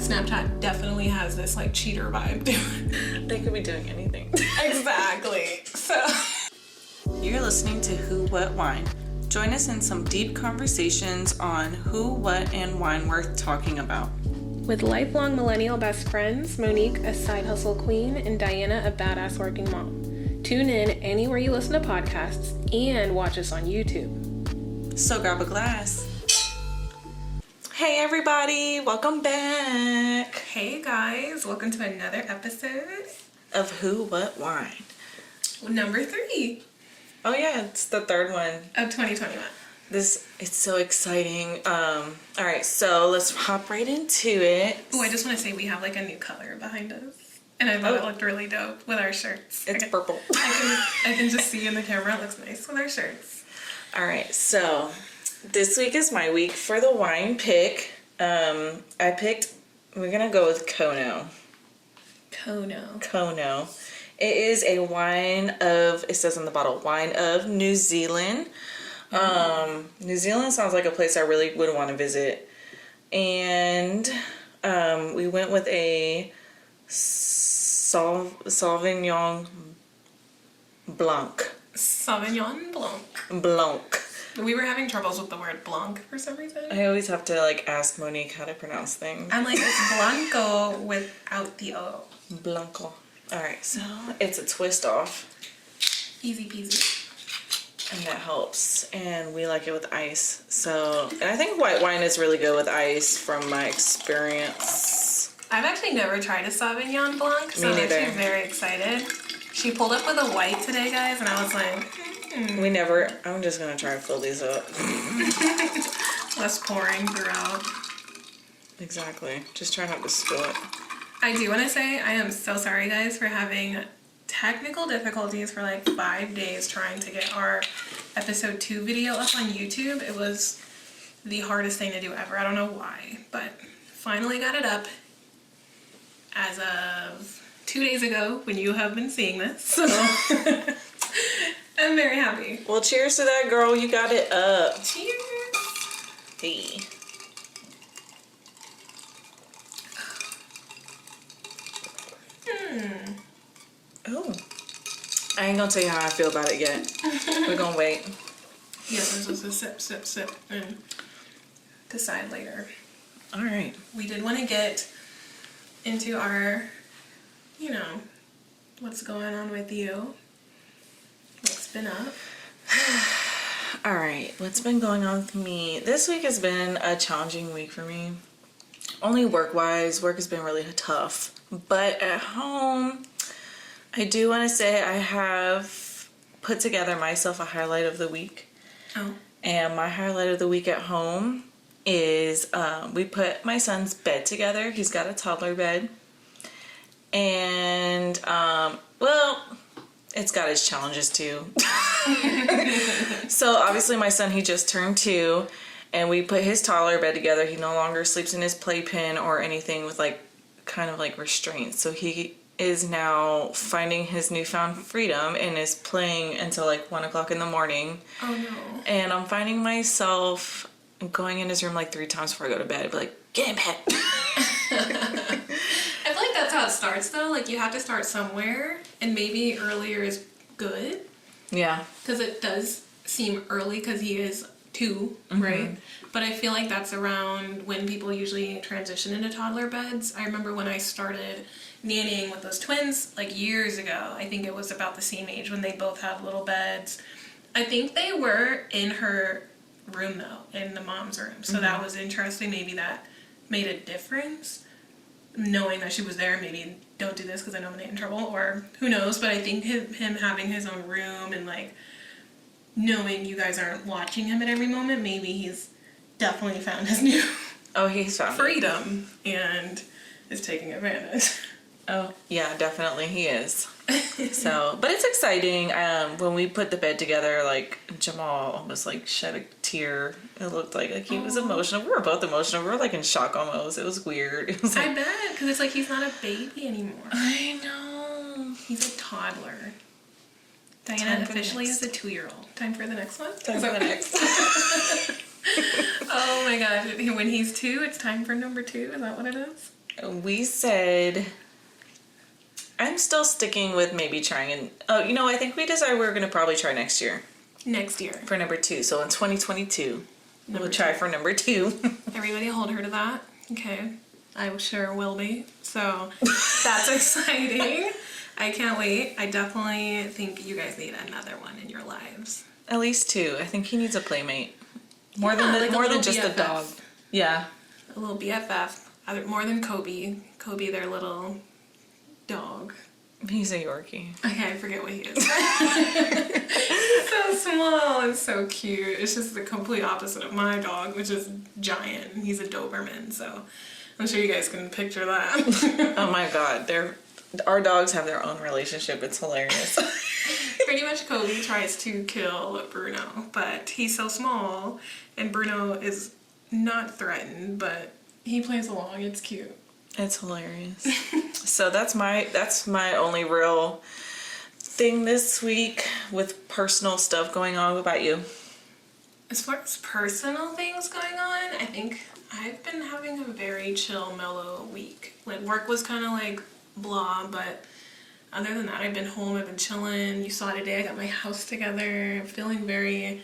Snapchat definitely has this like cheater vibe to it. They could be doing anything. Exactly. So You're listening to Who, What, Wine. Join us in some deep conversations on who, what, and wine worth talking about. with lifelong millennial best friends, Monique, a side hustle queen, and Diana, a badass working mom. Tune in anywhere you listen to podcasts and watch us on YouTube. So grab a glass. Hey everybody, welcome back Hey guys, welcome to another episode of Who, What, Wine. number 3 Oh yeah, it's the third one. of 2021. It's so exciting. All right, so let's hop right into it. Oh, I just want to say we have like a new color behind us. And I thought it looked really dope with our shirts. It's purple. I can just see in the camera it looks nice with our shirts. All right, so this week is my week for the wine pick. We're gonna go with Kono. Kono. It is a wine of, it says on the bottle, wine of New Zealand. New Zealand sounds like a place I really would want to visit. And we went with a sauvignon blanc. Sauvignon Blanc. Blanc. We were having troubles with the word blanc for some reason. I always have to like ask Monique how to pronounce things. I'm like, it's blanco without the O. Blanco. Alright, so it's a twist off. Easy peasy. And that helps. And we like it with ice. So, and I think white wine is really good with ice from my experience. I've actually never tried a Sauvignon Blanc, so I'm actually very excited. She pulled up with a white today, guys, and I was like, I'm just gonna try and fill these up. less pouring throughout. Exactly. Just try not to spill it. I do want to say I am so sorry, guys, for having technical difficulties for like 5 days trying to get our episode 2 video up on YouTube. It was the hardest thing to do ever. I don't know why, but finally got it up as of 2 days ago when you have been seeing this. So I'm very happy. Well, cheers to that, girl. You got it up. Cheers. Hey. Oh. I ain't gonna tell you how I feel about it yet. We're gonna wait. Yes, I'm supposed to sip, and decide later. All right. We did want to get into our, what's going on with you. What's been up? All right. What's been going on with me? This week has been a challenging week for me. Only work-wise. Work has been really tough. But at home, I do want to say I have put together myself a highlight of the week. Oh. And my highlight of the week at home is we put my son's bed together. He's got a toddler bed. And, it's got its challenges too. So obviously my son, he just turned 2. And we put his toddler bed together. He no longer sleeps in his playpen or anything with kind of restraints. So he is now finding his newfound freedom and is playing until 1 o'clock in the morning. Oh no. And I'm finding myself going in his room 3 times before I go to bed. I'd be like, get in bed. I feel like that's how it starts though. You have to start somewhere, and maybe earlier is good. Yeah. Because it does seem early because he is 2, right? But I feel like that's around when people usually transition into toddler beds. I remember when I started nannying with those twins years ago. I think it was about the same age when they both had little beds. I think they were in her room though, in the mom's room. So that was interesting. Maybe that made a difference. Knowing that she was there, maybe don't do this because I know I'm gonna get in trouble, or who knows. But I think him having his own room and knowing you guys aren't watching him at every moment, maybe he's definitely found his new He's found freedom and is taking advantage. Oh, yeah, definitely he is. So, but it's exciting. When we put the bed together, Jamal almost shed a tear. It looked like he was emotional. We were both emotional. We were in shock almost. It was weird. It was I bet, because it's he's not a baby anymore. I know. He's a toddler. Diana officially is a 2-year-old. Time for the next one? Time for the next. Oh my god. When he's 2, it's time for number 2? Is that what it is? We said, I'm still sticking with maybe trying, and I think we decided we were going to probably try next year. Next year. For number 2. So in 2022, we'll try for number 2. Everybody hold her to that. Okay. I sure will be. So that's exciting. I can't wait. I definitely think you guys need another one in your lives. At least 2. I think he needs a playmate. More like than just BFF. a dog. Yeah. A little BFF. More than Kobe. Kobe, their little dog. He's a Yorkie. Okay, I forget what he is. He's so small and so cute. It's just the complete opposite of my dog, which is giant. He's a Doberman, so I'm sure you guys can picture that. Oh my god, our dogs have their own relationship. It's hilarious. Pretty much Kobe tries to kill Bruno, but he's so small, and Bruno is not threatened, but he plays along. It's cute. It's hilarious. So that's my only real thing this week with personal stuff going on. What about you? As far as personal things going on, I think I've been having a very chill, mellow week. Like, work was kind of like blah, but other than that, I've been home, I've been chilling. You saw today I got my house together. I'm feeling very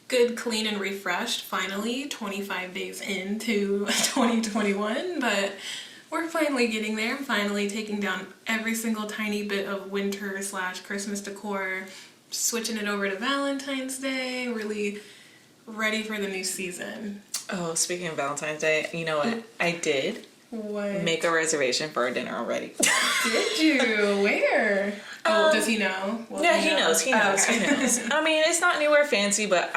good, clean, and refreshed. Finally, 25 days into 2021, but we're finally getting there. I'm finally taking down every single tiny bit of winter / Christmas decor, switching it over to Valentine's Day, really ready for the new season. Oh, speaking of Valentine's Day, you know what? I did What? make a reservation for our dinner already. Did you? Where? Oh, does he know? Well, Yeah, he knows. Oh, okay. He knows. I mean, it's not anywhere fancy, but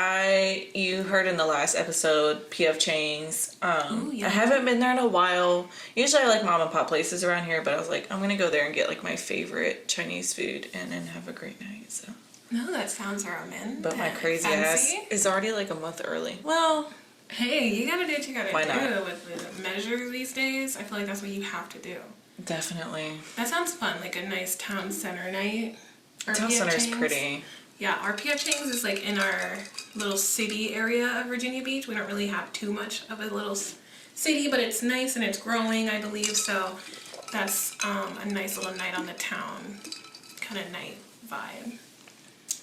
you heard in the last episode, P.F. Chang's. Ooh, yeah. I haven't been there in a while. Usually I like mom and pop places around here, but I was like, I'm going to go there and get like my favorite Chinese food and then have a great night, so. No, that sounds romantic. But my crazy ass is already like a month early. Well, hey, you gotta do what you gotta Why do not? with the measures these days. I feel like that's what you have to do. definitely. That sounds fun, like a nice town center night. Our Town PF Center's Chang's- pretty. Yeah, our PF Chang's is like in our little city area of Virginia Beach. We don't really have too much of a little city, but it's nice and it's growing, I believe. So that's a nice little night on the town kind of night vibe.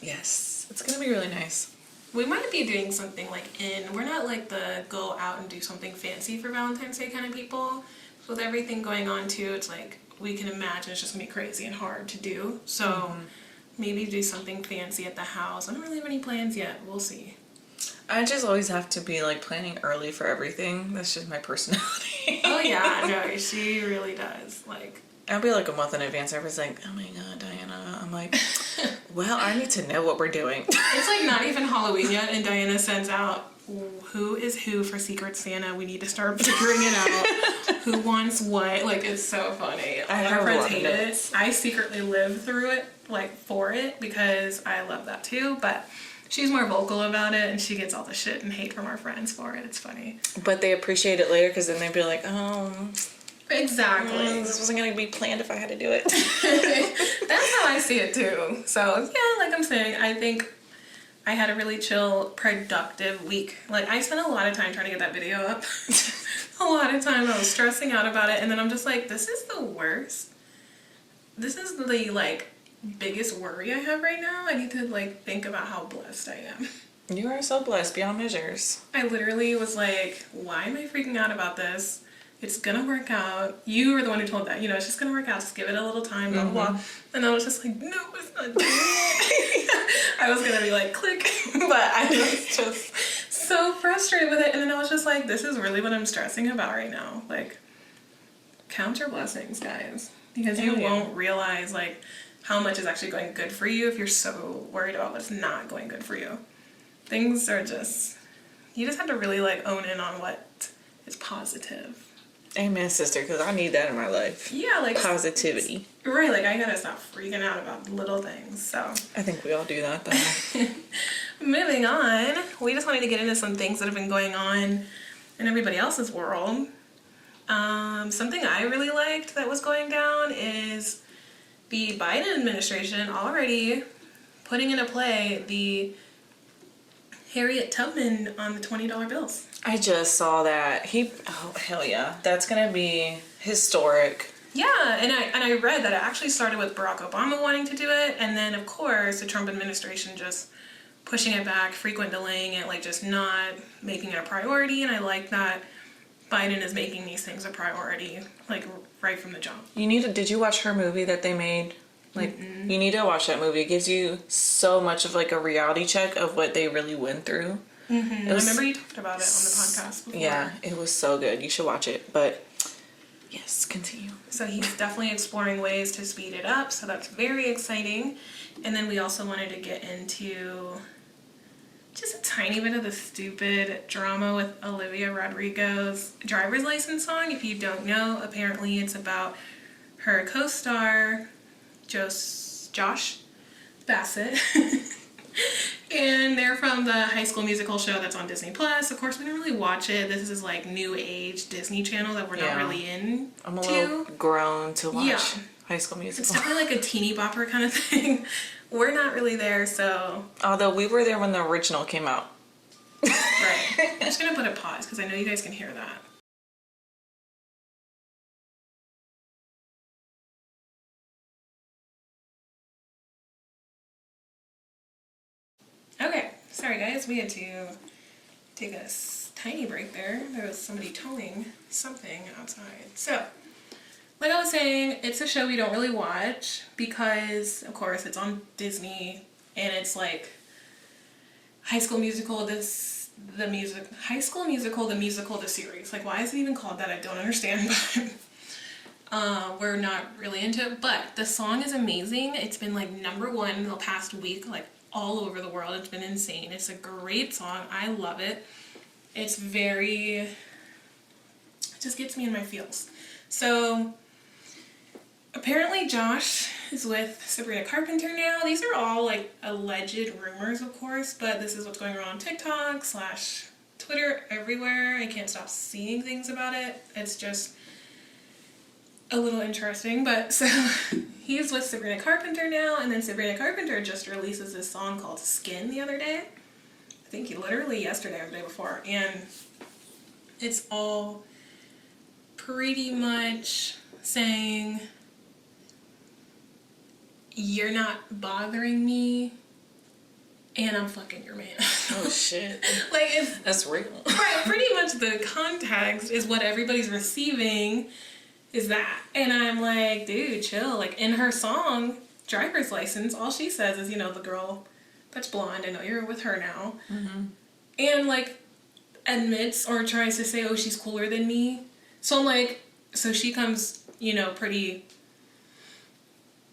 Yes. It's going to be really nice. We might be doing something like we're not like the go out and do something fancy for Valentine's Day kind of people. So with everything going on too, it's like we can imagine it's just gonna be crazy and hard to do. So maybe do something fancy at the house. I don't really have any plans yet. We'll see. I just always have to be like planning early for everything. That's just my personality. Oh yeah, no, she really does. Like, I'll be like a month in advance. Everyone's like, oh my god, Diana. I'm like, well, I need to know what we're doing. it's like not even Halloween yet, and Diana sends out who is who for Secret Santa. We need to start figuring it out. Who wants what? Like, it's so funny. All have our a friends lot of hate notes. it. I secretly live through it, like for it, because I love that too. But she's more vocal about it, and she gets all the shit and hate from our friends for it. It's funny. But they appreciate it later because then they'd be like, oh, Exactly. this wasn't going to be planned if I had to do it. That's how I see it too. So yeah, like I'm saying, I think I had a really chill, productive week. Like, I spent a lot of time trying to get that video up. A lot of time I was stressing out about it, and then I'm just like, this is the worst. This is the like biggest worry I have right now. I need to like think about how blessed I am. You are so blessed beyond measures. I literally was like, why am I freaking out about this? It's gonna work out. You were the one who told that. You know, it's just gonna work out. Just give it a little time, blah, blah, blah. And I was just like, no, it's not doing it. I was gonna be like, click. But I was just so frustrated with it. And then I was just like, this is really what I'm stressing about right now. Like, count your blessings, guys. Because you won't realize, like, how much is actually going good for you if you're so worried about what's not going good for you. Things are just, you just have to really, like, own in on what is positive. Amen, sister, because I need that in my life. Yeah, like Positivity. Right, like I gotta stop freaking out about little things. So I think we all do that, though. moving on, we just wanted to get into some things that have been going on in everybody else's world. Something I really liked that was going down is the Biden administration already putting into play the Harriet Tubman on the $20 bills. I just saw that. Oh, hell yeah. That's going to be historic. Yeah, and I read that it actually started with Barack Obama wanting to do it, and then, of course, the Trump administration just pushing it back, frequent delaying it, like just not making it a priority, and I like that Biden is making these things a priority, like right from the jump. Did you watch her movie that they made? Like, you need to watch that movie. It gives you so much of like a reality check of what they really went through. I remember you talked about it on the podcast before. Yeah, it was so good. You should watch it. But yes, continue. So he's definitely exploring ways to speed it up. So that's very exciting. And then we also wanted to get into just a tiny bit of the stupid drama with Olivia Rodrigo's driver's license song. If you don't know, apparently it's about her co-star, Josh Bassett. And they're from the High School Musical show that's on Disney Plus. Of course, we didn't really watch it. This is like new age Disney Channel that we're not really in. I'm a little grown to watch High School Musical. It's definitely like a teeny bopper kind of thing. We're not really there, so. Although we were there when the original came out. Right. I'm just gonna put a pause because I know you guys can hear that. Okay, sorry guys, we had to take a tiny break there. There was somebody towing something outside. So, like I was saying, it's a show we don't really watch because, of course, it's on Disney and it's like High School Musical, the musical, the series. Like, why is it even called that? I don't understand, but we're not really into it. But the song is amazing. It's been like #1 the past week, like all over the world. It's been insane. It's a great song. I love it. It's it just gets me in my feels. So apparently Josh is with Sabrina Carpenter now. These are all like alleged rumors, of course, but this is what's going on TikTok / Twitter, everywhere. I can't stop seeing things about it. It's just a little interesting, but so he's with Sabrina Carpenter now, and then Sabrina Carpenter just releases this song called Skin the other day. I think literally yesterday or the day before, and it's all pretty much saying, you're not bothering me, and I'm fucking your man. Oh shit. Like, that's real. Right, pretty much the context is what everybody's receiving is that. And I'm like, dude, chill. Like, in her song, Driver's License, all she says is, the girl that's blonde, I know you're with her now. Mm-hmm. And, like, admits or tries to say, oh, she's cooler than me. So I'm like, so she comes, pretty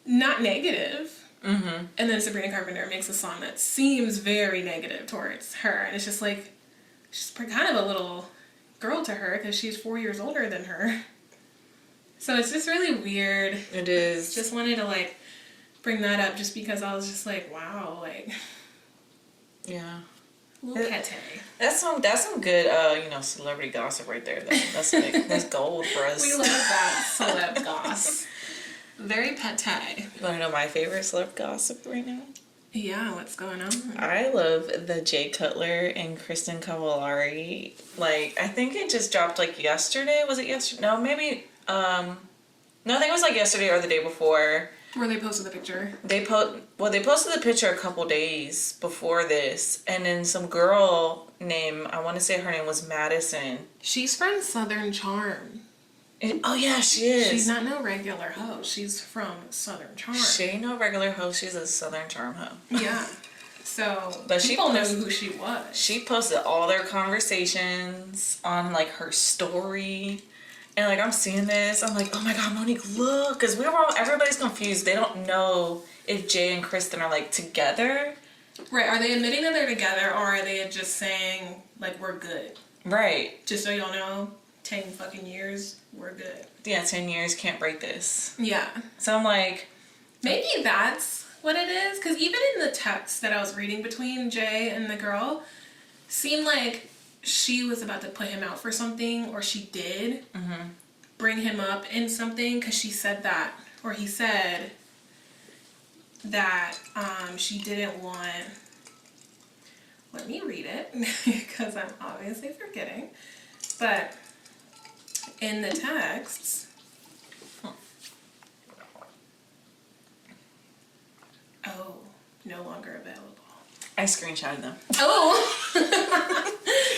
not negative. Mm-hmm. And then Sabrina Carpenter makes a song that seems very negative towards her. And it's just like, she's kind of a little girl to her because she's 4 years older than her. So it's just really weird. It is. Just wanted to, like, bring that up just because I was just like, wow, like. Yeah. Little pate. That's some good, celebrity gossip right there, though. That's gold for us. We love that celeb goss. Very pate. You want to know my favorite celeb gossip right now? Yeah, what's going on? I love the Jay Cutler and Kristen Cavallari. Like, I think it just dropped, like, yesterday. Was it yesterday? No, maybe, no, I think it was, like, yesterday or the day before. Where they posted the picture. They posted the picture a couple days before this, and then some girl named, I want to say her name was Madison. She's from Southern Charm. Oh yeah, she is. She's not no regular hoe. She's from Southern Charm. She ain't no regular hoe. She's a Southern Charm hoe. Yeah. So, but people know who she was. She posted all their conversations on, like, her story. And, like, I'm seeing this. I'm like, oh, my God, Monique, look. Because everybody's confused. They don't know if Jay and Kristen are, like, together. Right. Are they admitting that they're together, or are they just saying, like, we're good? Right. Just so y'all know, 10 fucking years, we're good. Yeah, 10 years, can't break this. Yeah. So I'm like, maybe that's what it is. Because even in the text that I was reading between Jay and the girl, seemed like she was about to put him out for something, or she did bring him up in something, because she said that, or he said that she didn't want let me read it because I'm obviously forgetting. But in the texts, oh, no longer available. I screenshotted them. Oh,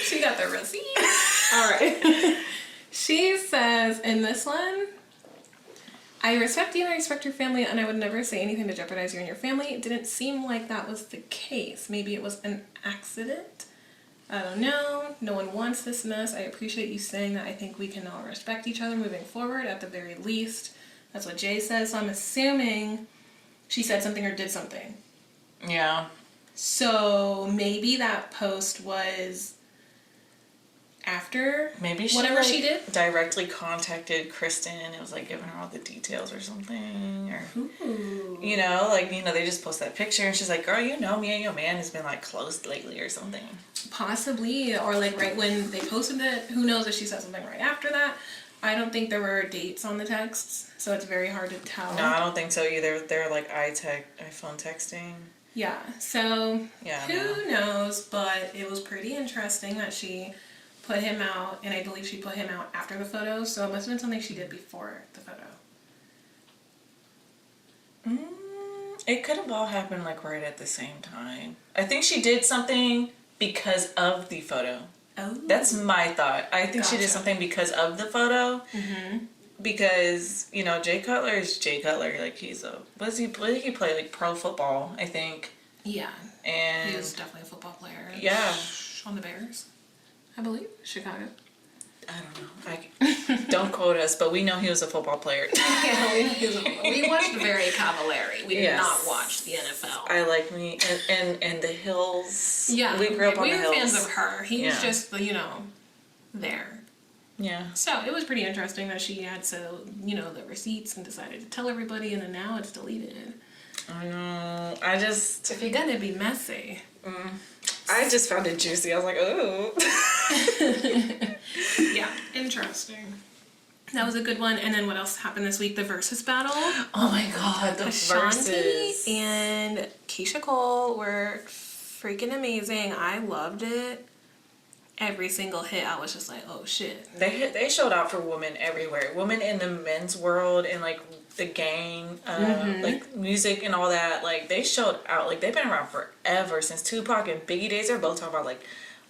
she got the receipt. All right. She says in this one, I respect you and I respect your family, and I would never say anything to jeopardize you and your family. It didn't seem like that was the case. Maybe it was an accident. I don't know. No one wants this mess. I appreciate you saying that. I think we can all respect each other moving forward at the very least. That's what Jay says. So I'm assuming she said something or did something. Yeah. So maybe that post was after maybe she whatever she did directly contacted Kristen and it was like giving her all the details or something, or Ooh. you know, like, you know, they just post that picture and she's like, girl, you know, me and your man has been like close lately or something. Possibly, or like right when they posted it, who knows if she said something right after that. I don't think there were dates on the texts, so it's very hard to tell. No, I don't think so either. They're like iPhone texting. Yeah, so yeah, who knows, but it was pretty interesting that she put him out, and I believe she put him out after the photo, so it must have been something she did before the photo. It could have all happened like right at the same time. I think she did something because of the photo. Oh. That's my thought. I think she did Gotcha. something because of the photo. Mm-hmm. Because, you know, Jay Cutler is Jay Cutler. Like, he's a... What does he play? He played, like, pro football, I think. Yeah. And... He was definitely a football player. Yeah. On the Bears, I believe. Chicago. I don't know. Don't quote us, but we know he was a football player. Yeah, we watched very Cavallari. We did Yes. not watch the NFL. I like me... And the Hills. Yeah. We grew up on the We were Hills. fans of her. He was Yeah. just, you know, there. Yeah. So it was pretty interesting that she had the receipts and decided to tell everybody, and then now it's deleted. I know. I just... If you're gonna be messy. I just found it juicy. I was like, oh. Yeah, interesting. That was a good one. And then what else happened this week? The Versus battle. Oh my god, the Ashanti Versus. and Keisha Cole were freaking amazing. I loved it. Every single hit, I was just like, oh shit. They showed out for women everywhere. Women in the men's world and like the gang, like music and all that. Like they showed out. Like they've been around forever, since Tupac and Biggie days. They're both talking about like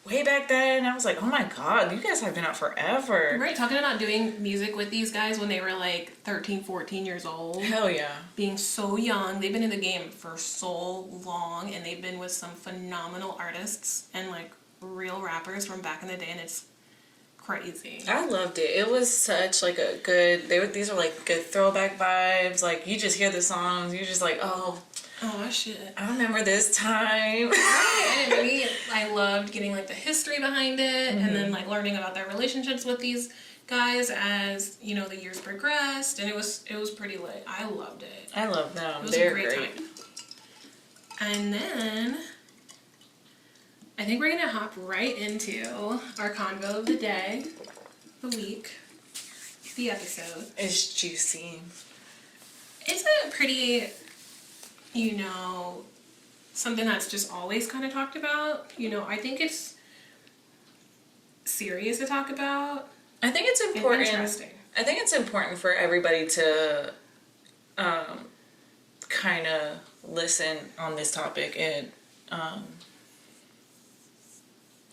way back then. And I was like, oh my god, you guys have been out forever. Right, talking about doing music with these guys when they were like 13, 14 years old. Hell yeah. Being so young. They've been in the game for so long, and they've been with some phenomenal artists and like real rappers from back in the day, and it's crazy. I loved it. It was such like a good... These are like good throwback vibes. Like you just hear the songs, you're just like, oh Shit. I remember this time. Right, and I loved getting like the history behind it, and then like learning about their relationships with these guys as the years progressed, and it was pretty lit. I loved it. I love them. It was They're a great time. And then I think we're gonna hop right into our convo of the day, the week, the episode. It's juicy. It's a pretty, something that's just always kind of talked about. I think it's serious to talk about. I think it's important. Interesting. I think it's important for everybody to kind of listen on this topic and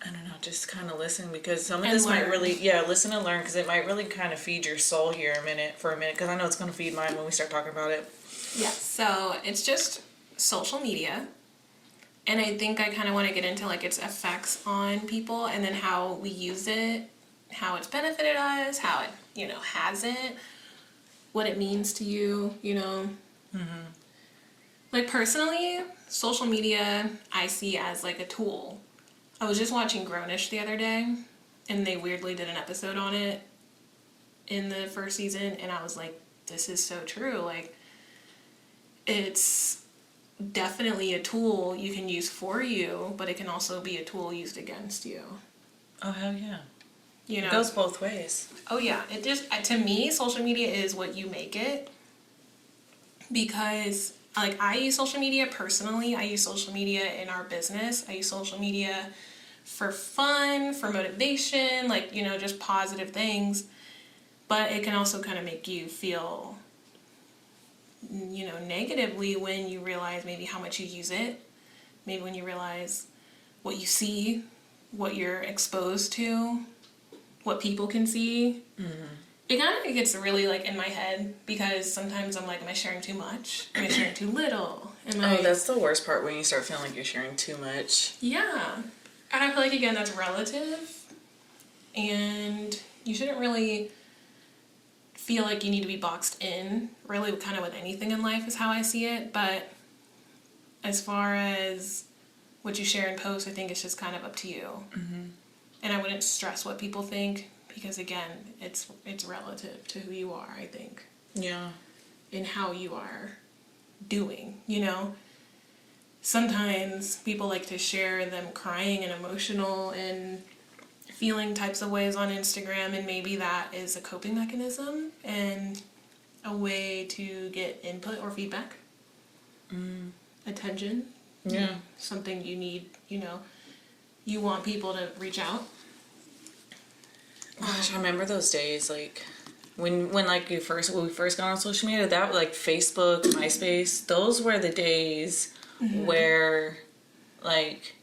I don't know, just kind of listen, because some of this might really, listen and learn, because it might really kind of feed your soul here for a minute, because I know it's going to feed mine when we start talking about it. Yeah, so it's just social media, and I think I kind of want to get into like its effects on people, and then how we use it, how it's benefited us, how it, hasn't, what it means to you, Like personally, social media I see as like a tool. I was just watching Grownish the other day, and they weirdly did an episode on it in the first season, and I was like, this is so true. Like, it's definitely a tool you can use for you, but it can also be a tool used against you. Oh, hell yeah. It goes both ways. Oh, yeah. It just, to me, social media is what you make it, because like, I use social media personally. I use social media in our business. I use social media for fun, for motivation, like, you know, just positive things. But it can also kind of make you feel, you know, negatively when you realize maybe how much you use it. Maybe when you realize what you see, what you're exposed to, what people can see. Mm-hmm. It kind of gets really, like, in my head, because sometimes I'm like, am I sharing too much? Am I sharing too little? That's the worst part, when you start feeling like you're sharing too much. Yeah. And I feel like, again, that's relative. And you shouldn't really feel like you need to be boxed in, really, kind of with anything in life is how I see it. But as far as what you share and post, I think it's just kind of up to you. Mm-hmm. And I wouldn't stress what people think, because, again, it's relative to who you are, I think. Yeah. And how you are doing, you know? Sometimes people like to share them crying and emotional and feeling types of ways on Instagram, and maybe that is a coping mechanism and a way to get input or feedback. Attention. Yeah. Something you need, you know, you want people to reach out. Gosh, I remember those days, like, when like when we first got on social media, that, like, Facebook, MySpace, those were the days where, like,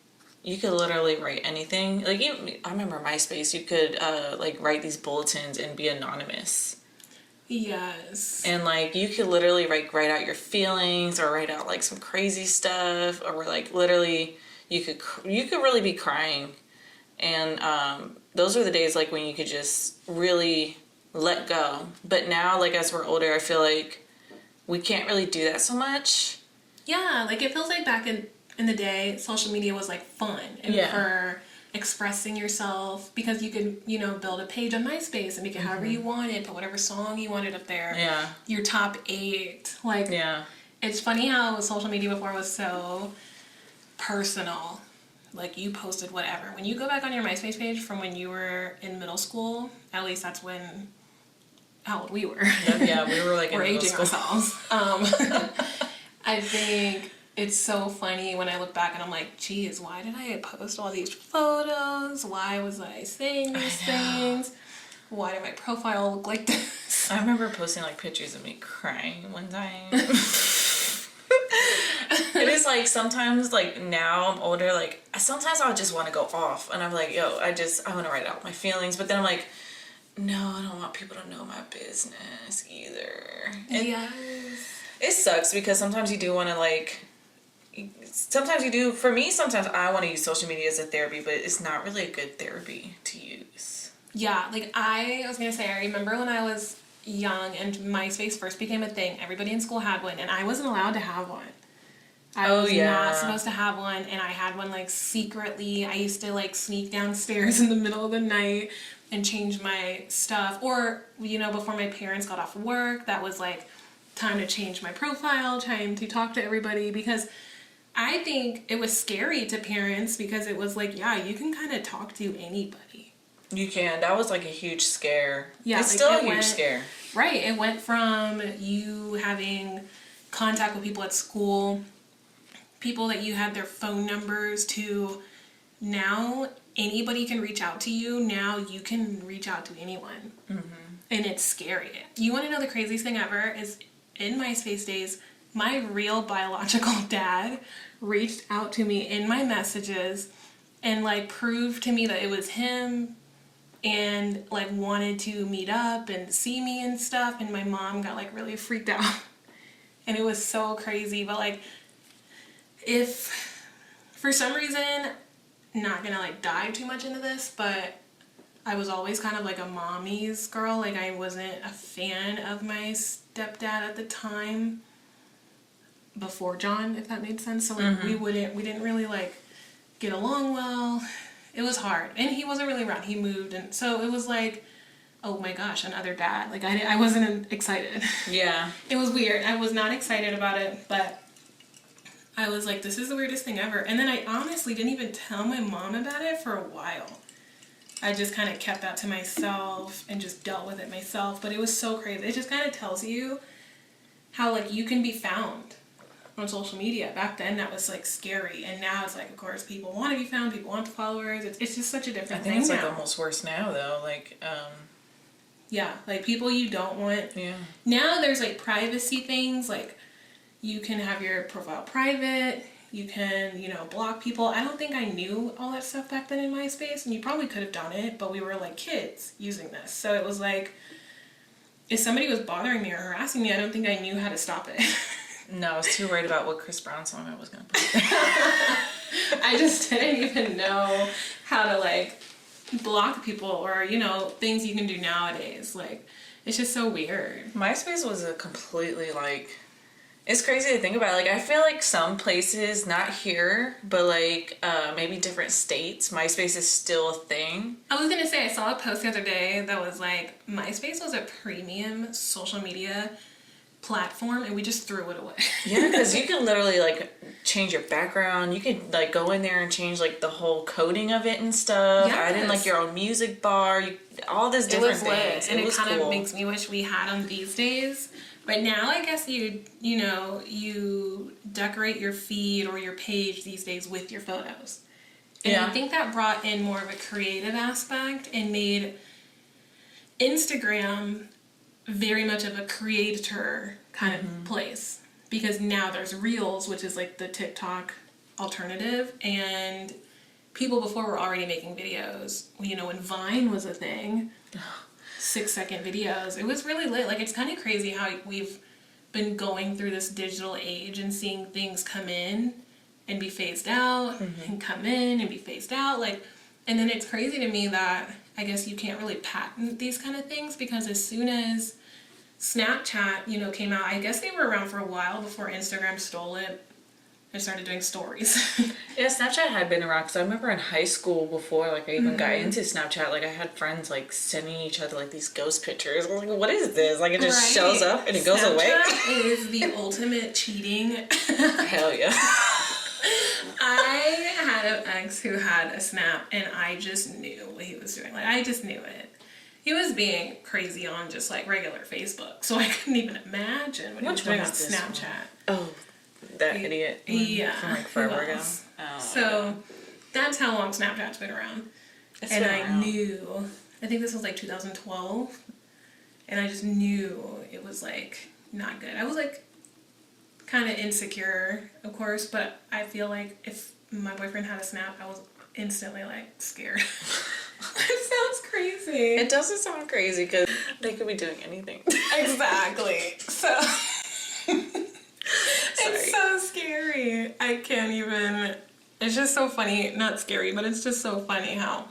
you could literally write anything. Like, I remember MySpace, you could, like, write these bulletins and be anonymous. Yes. And, like, you could literally, like, write out your feelings, or write out, like, some crazy stuff, or, like, literally, you could really be crying. And those were the days, like, when you could just really let go. But now, like, as we're older, I feel like we can't really do that so much. Yeah, like, it feels like back in the day, social media was, like, fun. And for expressing yourself, because you could, you know, build a page on MySpace and make it however you wanted, put whatever song you wanted up there. Yeah. Your top 8. Like, it's funny how social media before was so personal. Like, you posted whatever. When you go back on your MySpace page from when you were in middle school, at least that's how old we were. Yeah, we were, like, in middle aging school. Ourselves. I think it's so funny when I look back and I'm like, geez, why did I post all these photos? Why was I saying these things? Why did my profile look like this? I remember posting, like, pictures of me crying one time. It is, like, sometimes, like, now I'm older, like, sometimes I just want to go off, and I'm like, yo, I want to write out my feelings, but then I'm like, no, I don't want people to know my business either. And yes. it sucks, because sometimes you do want to, like, sometimes you do, for me, sometimes I want to use social media as a therapy, but it's not really a good therapy to use. Yeah, like, I was going to say, I remember when I was young and MySpace first became a thing, everybody in school had one, and I wasn't allowed to have one. I was not supposed to have one, and I had one, like, secretly. I used to, like, sneak downstairs in the middle of the night and change my stuff. Or, you know, before my parents got off work, that was, like, time to change my profile, time to talk to everybody, because I think it was scary to parents, because it was like, yeah, you can kind of talk to anybody. You can. That was, like, a huge scare. Yeah, it's like, still a huge scare. Right. It went from you having contact with people at school, people that you had their phone numbers, to now anybody can reach out to you. Now you can reach out to anyone. Mm-hmm. And it's scary. You want to know the craziest thing ever is, in MySpace days, my real biological dad reached out to me in my messages and, like, proved to me that it was him, and, like, wanted to meet up and see me and stuff. And my mom got, like, really freaked out. And it was so crazy. But, like, if for some reason, not gonna, like, dive too much into this, but I was always kind of like a mommy's girl. Like, I wasn't a fan of my stepdad at the time, before John, if that made sense. So, like, we didn't really, like, get along well. It was hard, and he wasn't really around. He moved, and so it was like, oh my gosh, another dad. Like, I wasn't excited. Yeah. It was weird. I was not excited about it, but I was like, this is the weirdest thing ever. And then I honestly didn't even tell my mom about it for a while. I just kind of kept that to myself and just dealt with it myself. But it was so crazy. It just kind of tells you how, like, you can be found on social media. Back then that was like scary, and now it's like, of course, people want to be found, people want the followers. It's just such a different thing now. I think it's like almost worse now though, like yeah, like people you don't want. Yeah. Now there's like privacy things, like you can have your profile private, you can, you know, block people. I don't think I knew all that stuff back then in MySpace, and you probably could have done it, but we were like kids using this. So it was like, if somebody was bothering me or harassing me, I don't think I knew how to stop it. No, I was too worried about what Chris Brown song I was going to put. I just didn't even know how to like block people, or, you know, things you can do nowadays. Like, it's just so weird. MySpace was a completely like, it's crazy to think about. Like, I feel like some places, not here, but like maybe different states, MySpace is still a thing. I was gonna say, I saw a post the other day that was like, MySpace was a premium social media platform, and we just threw it away. Yeah, because you can literally like change your background. You could like go in there and change like the whole coding of it and stuff. Yes. Add in like your own music bar, all this different things. And it kind cool. of makes me wish we had them these days. But now I guess you decorate your feed or your page these days with your photos. And I think that brought in more of a creative aspect and made Instagram very much of a creator kind of place. Because now there's Reels, which is like the TikTok alternative, and people before were already making videos. You know, when Vine was a thing, 6-second videos, it was really lit. Like, it's kind of crazy how we've been going through this digital age and seeing things come in and be phased out, and come in and be phased out. Like, and then it's crazy to me that I guess you can't really patent these kind of things, because as soon as Snapchat, you know, came out, I guess they were around for a while before Instagram stole it and started doing stories. Yeah, Snapchat had been around, because I remember in high school before, like, I even got into Snapchat, like, I had friends, like, sending each other, like, these ghost pictures. I was like, what is this? Like, it just shows up and it goes away. Snapchat is the ultimate cheating. Hell yeah. I had an ex who had a Snap, and I just knew what he was doing. Like, I just knew it. He was being crazy on just, like, regular Facebook, so I couldn't even imagine what he was doing on Snapchat. Oh, that idiot. Yeah. From like forever ago. Oh, so that's how long Snapchat's been around. And I knew, I think this was like 2012, and I just knew it was like not good. I was like kind of insecure, of course, but I feel like if my boyfriend had a Snap, I was instantly like scared. It sounds crazy. It doesn't sound crazy, because they could be doing anything. Exactly. So it's so scary. I can't even. It's just so funny. Not scary, but it's just so funny how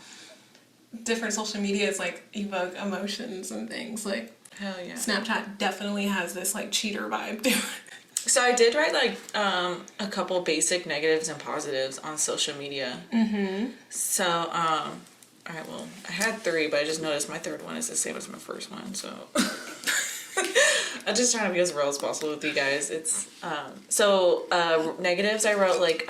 different social medias like evoke emotions and things. Like, hell yeah. Snapchat definitely has this like cheater vibe to it. So I did write like a couple basic negatives and positives on social media. So all right, well, I had 3, but I just noticed my third one is the same as my first one, so I'm just trying to be as real as possible with you guys. It's negatives I wrote like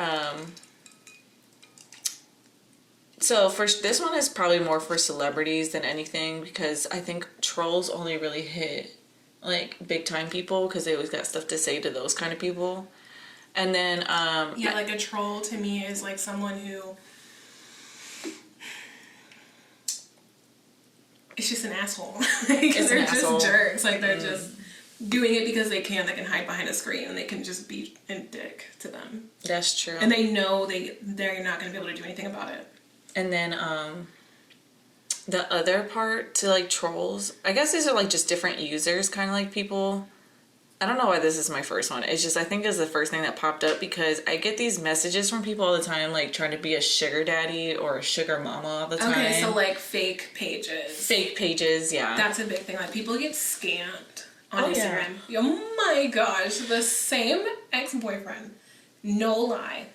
so first, this one is probably more for celebrities than anything, because I think trolls only really hit like big time people, because they always got stuff to say to those kind of people. And then yeah, like a troll to me is like someone who, it's just an asshole. Like, they're just jerks. Like, they're just doing it because they can. They can hide behind a screen, and they can just be a dick to them. That's true. And they know they're not going to be able to do anything about it. And then the other part to like trolls, I guess these are like just different users, kind of like people. I don't know why this is my first one. It's just, I think it's the first thing that popped up, because I get these messages from people all the time, like trying to be a sugar daddy or a sugar mama all the time. Okay, so like fake pages. Fake pages, yeah. That's a big thing. Like, people get scammed on Instagram. Yeah. Oh my gosh, the same ex-boyfriend, no lie,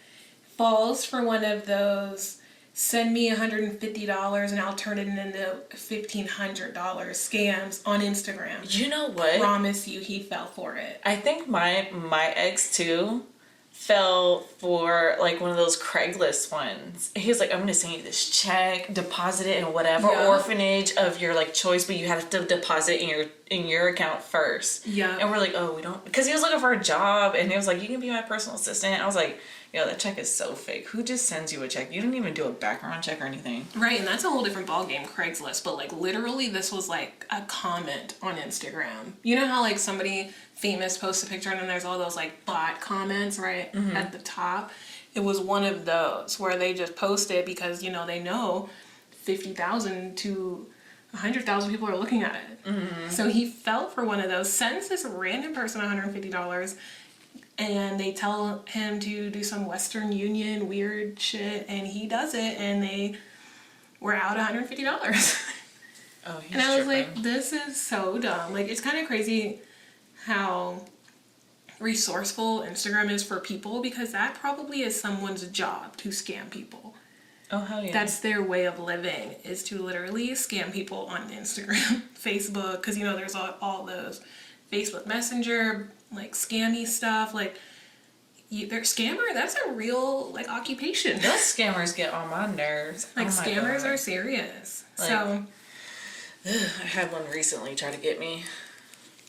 falls for one of those send me $150 and I'll turn it into $1,500 scams on Instagram. You know what? Promise you he fell for it. I think my ex too, fell for like one of those Craigslist ones. He was like, I'm gonna send you this check, deposit it in whatever orphanage of your like choice, but you have to deposit it in your account first. Yeah. And we're like, oh, we don't, because he was looking for a job, and he was like, you can be my personal assistant. I was like, yo, that check is so fake. Who just sends you a check? You didn't even do a background check or anything. Right, and that's a whole different ballgame, Craigslist. But like literally, this was like a comment on Instagram. You know how like somebody famous posts a picture and then there's all those like bot comments right at the top. It was one of those where they just post it because they know 50,000 to 100,000 people are looking at it. So he fell for one of those. Sends this random person $150. And they tell him to do some Western Union weird shit, and he does it, and they were out $150. Oh, he's and I was tripping. like, this is so dumb. Like, it's kind of crazy how resourceful Instagram is for people, because that probably is someone's job to scam people. Oh, hell yeah. That's their way of living, is to literally scam people on Instagram, Facebook, because, there's all those Facebook Messenger, like, scammy stuff, like, they're scammer, that's a real, like, occupation. Those scammers get on my nerves. Like, oh my scammers God. are serious. Like, so, I had one recently try to get me.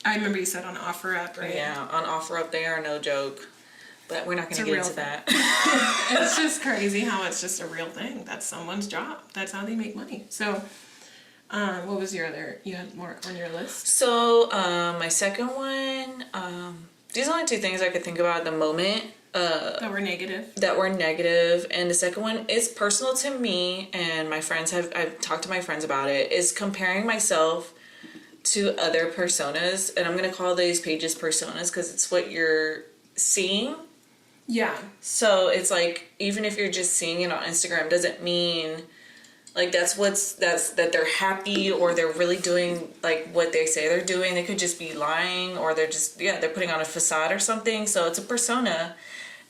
I remember you said on OfferUp, right? Yeah, on OfferUp, they are no joke. But we're not going to get into that. It's just crazy how it's just a real thing. That's someone's job. That's how they make money. So, what was your other, you had more on your list? So, my second one, these are only two things I could think about at the moment. That were negative. And the second one is personal to me, and I've talked to my friends about it, is comparing myself to other personas. And I'm going to call these pages personas because it's what you're seeing. Yeah. So it's like, even if you're just seeing it on Instagram, doesn't mean like that they're happy or they're really doing like what they say they're doing. They could just be lying, or they're just, they're putting on a facade or something. So it's a persona.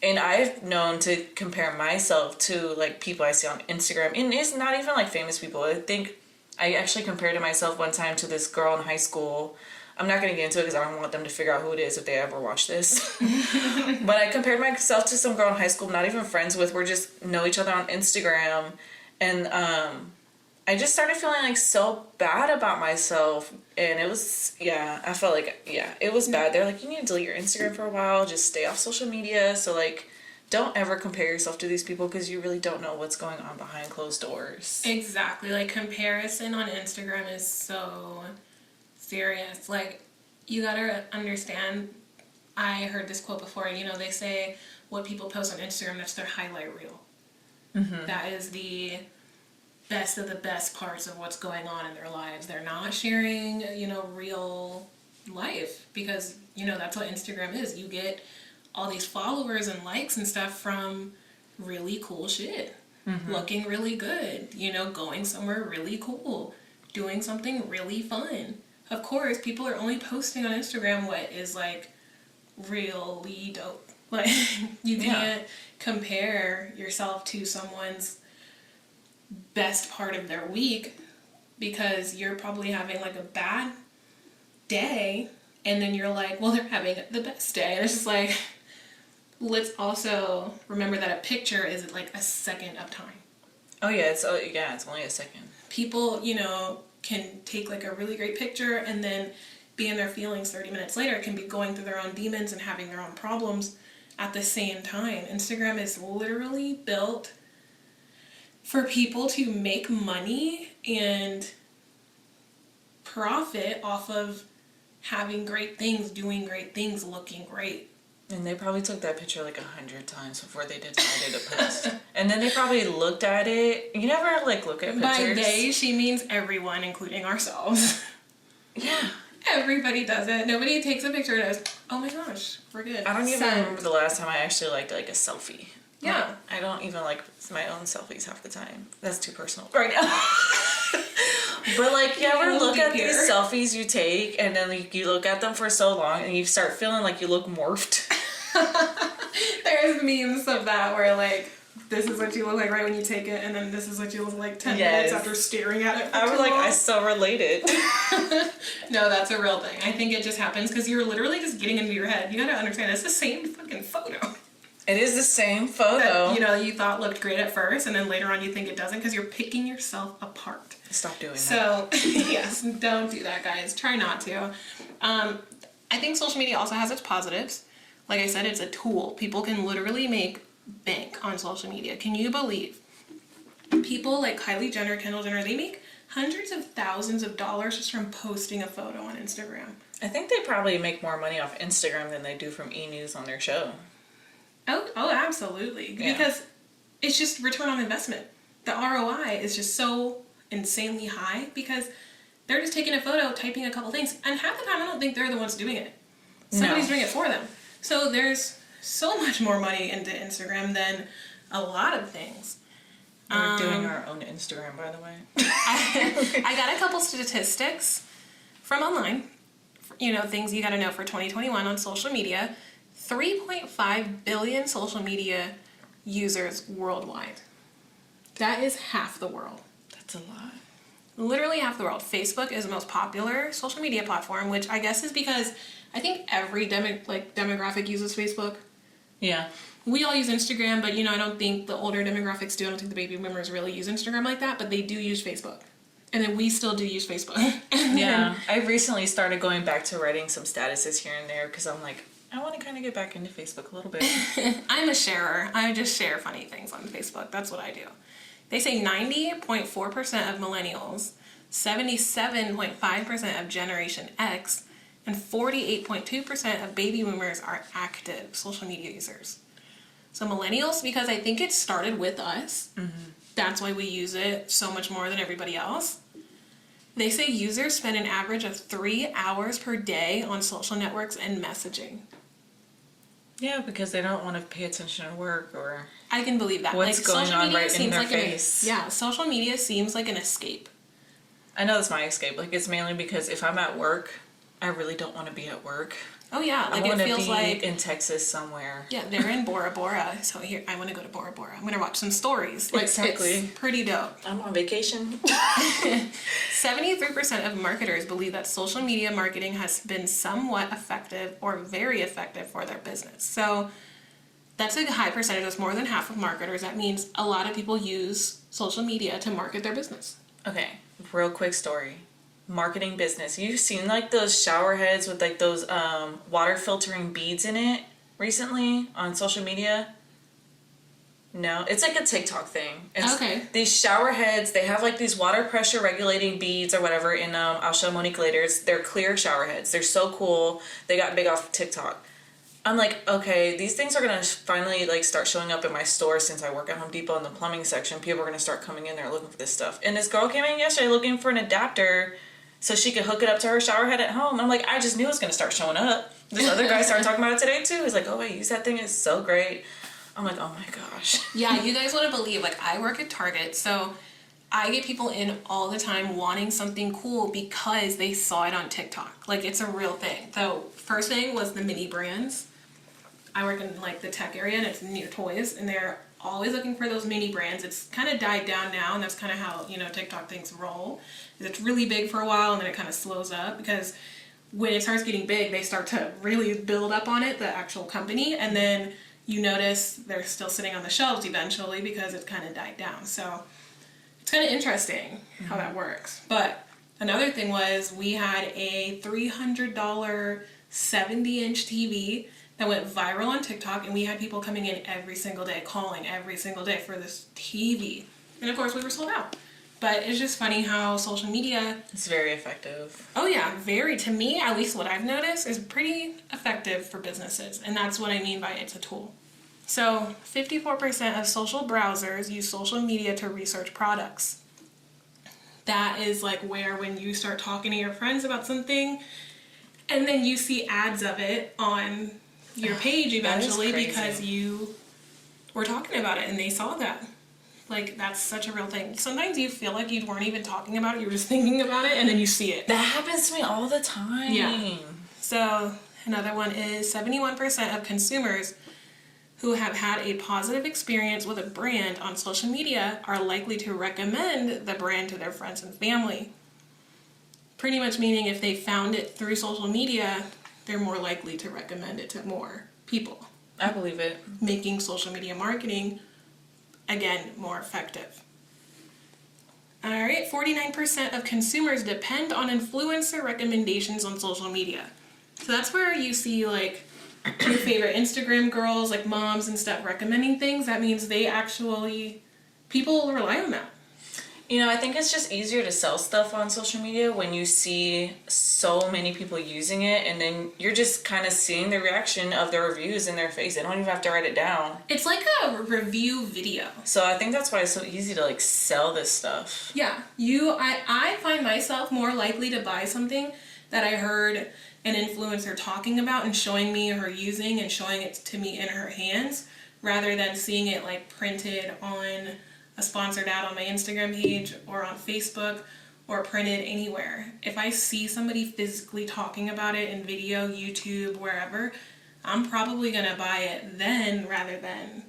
And I've known to compare myself to like people I see on Instagram. And it's not even like famous people. I think I actually compared to myself one time to this girl in high school. I'm not going to get into it because I don't want them to figure out who it is if they ever watch this. But I compared myself to some girl in high school I'm not even friends with. We just know each other on Instagram. And I just started feeling like so bad about myself. And it was, I felt like, it was bad. They're like, you need to delete your Instagram for a while. Just stay off social media. So like, don't ever compare yourself to these people because you really don't know what's going on behind closed doors. Exactly. Like, comparison on Instagram is so serious. Like, you gotta understand, I heard this quote before, they say what people post on Instagram, that's their highlight reel. Mm-hmm. That is the best of the best parts of what's going on in their lives. They're not sharing, real life, because, that's what Instagram is. You get all these followers and likes and stuff from really cool shit. Mm-hmm. Looking really good, going somewhere really cool, doing something really fun. Of course, people are only posting on Instagram what is, like, really dope. Like, you can't compare yourself to someone's best part of their week, because you're probably having, like, a bad day, and then you're like, well, they're having the best day. And it's just like, let's also remember that a picture is, like, a second of time. Oh, yeah, it's only a second. People, can take like a really great picture and then be in their feelings 30 minutes later, can be going through their own demons and having their own problems at the same time. Instagram is literally built for people to make money and profit off of having great things, doing great things, looking great. And they probably took that picture like 100 times before they decided to post. And then they probably looked at it. You never like look at pictures. By they, she means everyone, including ourselves. Yeah. Everybody does it. Nobody takes a picture and goes, oh my gosh, we're good. I don't even remember the last time I actually liked like a selfie. Yeah. I don't even like my own selfies half the time. That's too personal right now. But like, you ever look at these selfies you take and then like, you look at them for so long and you start feeling like you look morphed? There's memes of that where like, this is what you look like right when you take it, and then this is what you look like 10 minutes after staring at it for I was like, I so related. No, that's a real thing. I think it just happens because you're literally just getting into your head. You gotta understand, it's the same fucking photo. It is the same photo. that, you know, you thought looked great at first, and then later on you think it doesn't because you're picking yourself apart. Stop doing that. So, yes, don't do that, guys. Try not to. I think social media also has its positives. Like I said, it's a tool. People can literally make bank on social media. Can you believe people like Kylie Jenner, Kendall Jenner, they make hundreds of thousands of dollars just from posting a photo on Instagram. I think they probably make more money off Instagram than they do from e-news on their show. Oh, absolutely. Yeah. Because it's just return on investment. The ROI is just so insanely high because they're just taking a photo, typing a couple things, and half the time I don't think they're the ones doing it. Somebody's doing it for them. So there's so much more money into Instagram than a lot of things. We're doing our own Instagram, by the way. I got a couple statistics from online, you know, things you got to know for 2021 on social media. 3.5 billion social media users worldwide. That is half the world. That's a lot. Literally half the world. Facebook is the most popular social media platform, which I guess is because I think every demographic uses Facebook. Yeah. We all use Instagram, but you know, I don't think the older demographics do. I don't think the baby boomers really use Instagram like that, but they do use Facebook. And then we still do use Facebook. Yeah. I recently started going back to writing some statuses here and there because I'm like, I want to kind of get back into Facebook a little bit. I'm a sharer. I just share funny things on Facebook. That's what I do. They say 90.4% of millennials, 77.5% of Generation X, and 48.2% of baby boomers are active social media users. So millennials, because I think it started with us, that's why we use it so much more than everybody else. They say users spend an average of 3 hours per day on social networks and messaging. Yeah, because they don't want to pay attention to work or I can believe that. what's going on right in their face. Yeah, social media seems like an escape. I know it's my escape. Like, it's mainly because if I'm at work, I really don't want to be at work. Oh yeah, like I want it to feels be like in Texas somewhere. yeah, they're in Bora Bora. So here, I want to go to Bora Bora. I'm gonna watch some stories. Like, Exactly. it's pretty dope. I'm on vacation. 73% of marketers believe that social media marketing has been somewhat effective or very effective for their business. So that's a high percentage. That's more than half of marketers. That means a lot of people use social media to market their business. Okay, real quick story. Marketing business. You've seen like those shower heads with like those water filtering beads in it recently on social media? No, it's like a TikTok thing. It's Okay. These shower heads, they have like these water pressure regulating beads or whatever, and I'll show Monique later. They're clear shower heads. They're so cool. They got big off TikTok. I'm like, okay, these things are gonna finally like start showing up in my store since I work at Home Depot in the plumbing section. People are gonna start coming in there looking for this stuff. And this girl came in yesterday looking for an adapter so she could hook it up to her shower head at home. I'm like, I just knew it was gonna start showing up. This other guy started talking about it today too. He's like, oh wait, use that thing, it's so great. I'm like, oh my gosh. Yeah, you guys wouldn't believe, like, I work at Target, so I get people in all the time wanting something cool because they saw it on TikTok. Like, it's a real thing. So first thing was the mini brands. I work in like the tech area and it's near toys, and they're always looking for those mini brands. It's kind of died down now, and that's kind of how, you know, TikTok things roll. It's really big for a while and then it kind of slows up because when it starts getting big, they start to really build up on it, the actual company, and then you notice they're still sitting on the shelves eventually because it's kind of died down. So it's kind of interesting how that works. But another thing was we had a $300 70-inch TV that went viral on TikTok, and we had people coming in every single day, calling every single day for this TV. And of course we were sold out. But it's just funny how social media... It's very effective. Oh yeah, very. To me, at least what I've noticed, is pretty effective for businesses. And that's what I mean by it's a tool. So 54% of social browsers use social media to research products. That is like where when you start talking to your friends about something, and then you see ads of it on your page eventually because you were talking about it and they saw that. Like, that's such a real thing. Sometimes you feel like you weren't even talking about it, you were just thinking about it, and then you see it. That happens to me all the time. Yeah. So another one is 71% of consumers who have had a positive experience with a brand on social media are likely to recommend the brand to their friends and family. Pretty much meaning if they found it through social media, they're more likely to recommend it to more people. I believe it. Making social media marketing, again, more effective. All right, 49% of consumers depend on influencer recommendations on social media. So that's where you see like your favorite Instagram girls, like moms and stuff, recommending things. That means people rely on that. You know, I think it's just easier to sell stuff on social media when you see so many people using it, and then you're just kind of seeing the reaction of the reviews in their face. They don't even have to write it down. It's like a review video. So I think that's why it's so easy to like sell this stuff. Yeah, I find myself more likely to buy something that I heard an influencer talking about and showing me her using and showing it to me in her hands, rather than seeing it like printed on a sponsored ad on my Instagram page or on Facebook or printed anywhere. If I see somebody physically talking about it in video, YouTube, wherever, I'm probably gonna buy it then rather than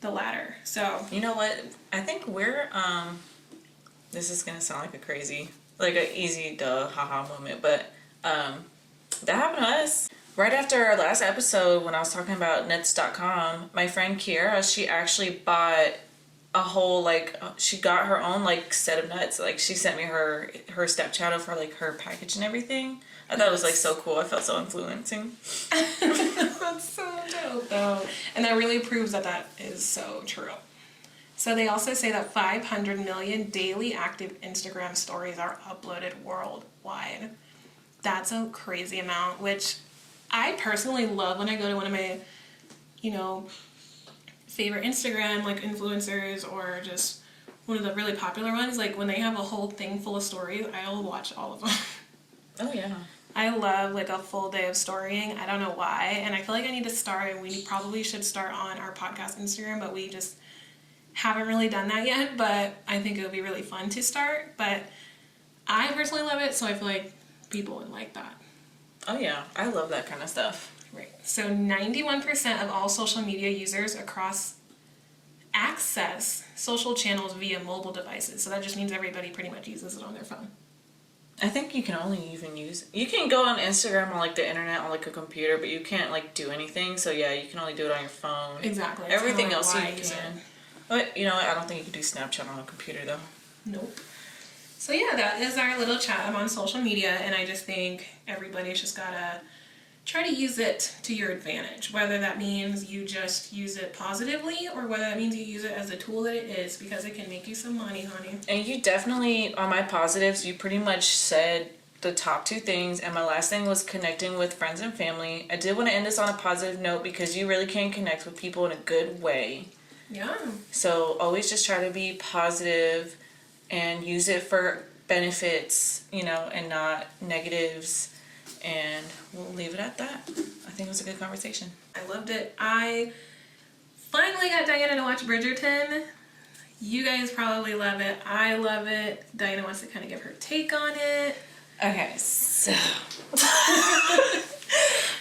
the latter. So you know what? I think we're this is gonna sound like an easy duh haha moment, but that happened to us. Right after our last episode when I was talking about nuts.com, my friend Kiera, she actually bought a whole she got her own set of nuts. Like she sent me her Snapchat of her package and everything. I thought it was so cool. I felt so influencing. That's so dope though. And that really proves that is so true. So they also say that 500 million daily active Instagram stories are uploaded worldwide. That's a crazy amount, which I personally love when I go to one of my, favorite Instagram influencers, or just one of the really popular ones. Like when they have a whole thing full of stories, I'll watch all of them. Oh yeah. I love a full day of storying. I don't know why, and I feel like I need to start, and we probably should start on our podcast Instagram, but we just haven't really done that yet. But I think it would be really fun to start. But I personally love it, so I feel like people would like that. Oh yeah, I love that kind of stuff. Right. So 91% of all social media users access social channels via mobile devices. So that just means everybody pretty much uses it on their phone. I think you can only even you can go on Instagram on the internet on a computer, but you can't do anything. So yeah, you can only do it on your phone. Exactly. Everything else you can. But you know what? I don't think you can do Snapchat on a computer though. Nope. So yeah, that is our little chat on social media, and I just think everybody's just gotta try to use it to your advantage, whether that means you just use it positively or whether that means you use it as a tool that it is, because it can make you some money, honey. And you definitely, on my positives, you pretty much said the top two things, and my last thing was connecting with friends and family. I did want to end this on a positive note because you really can connect with people in a good way. Yeah. So always just try to be positive and use it for benefits, and not negatives. And we'll leave it at that. I think it was a good conversation. I loved it. I finally got Diana to watch Bridgerton. You guys probably love it. I love it. Diana wants to kind of give her take on it. Okay, so